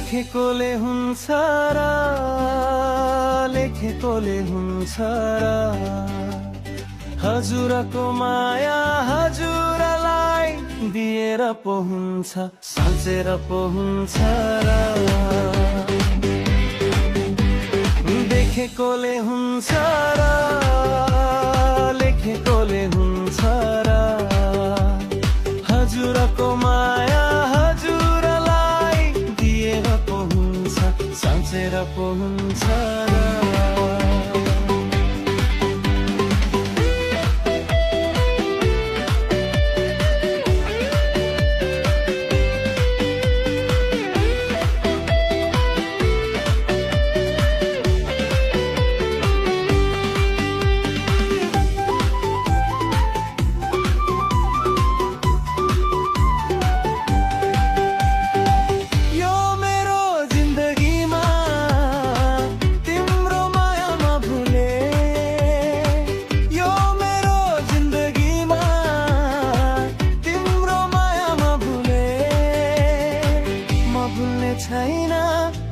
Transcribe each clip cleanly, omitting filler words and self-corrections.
लेखेकोले हुन्छ र लेखेकोले हुन्छ र हजुरको माया हजुरलाई दिएर पो हुन्छ साँचेर पो हुन्छ र देखेकोले हुन्छ र लेखेकोले हुन्छ र हजुरको माया हजुरलाई दिएर पो हुन्छ साँचेर पो हुन्छ र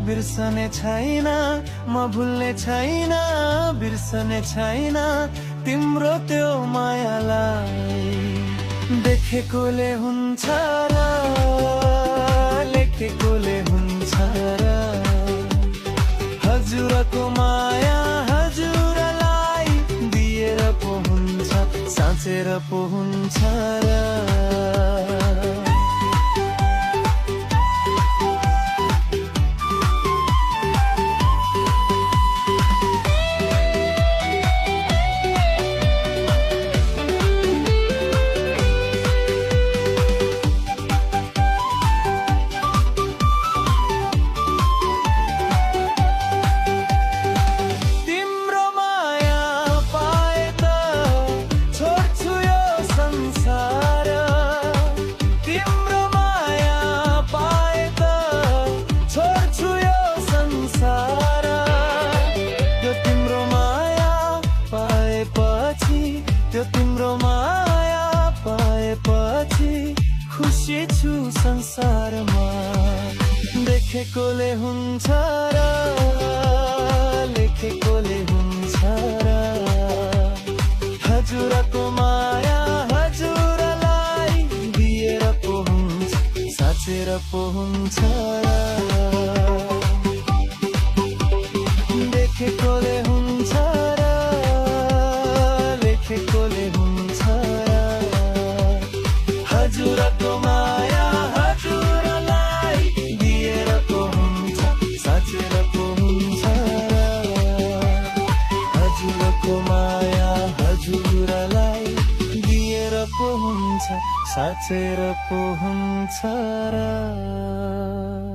बिर्सने छैन म भुल्ने छैन बिर्सने छैन तिम्रो त्यो मायालाई देखेकोले हुन्छ र लेखेकोले हुन्छ र हजुरको माया हजुरलाई दिएर पो हुन्छ साँचेर पो हुन्छ र त्यो तिम्रो माया पाएपछि खुसी छु संसारमा देखेकोले हुन्छ र लेखेकोले हुन्छ र हजुरको माया हजुरलाई दिएर पो हुन्छ साँचेर पो हुन्छ र देखेकोले हुन्छ र लेखेकोले हुन्छ र हजुरको माया हजुरलाई दिएर पो हुन्छ साँचेर पो हुन्छ र हजुरको माया हजुरलाई दिएर पो हुन्छ साँचेर पो हुन्छ र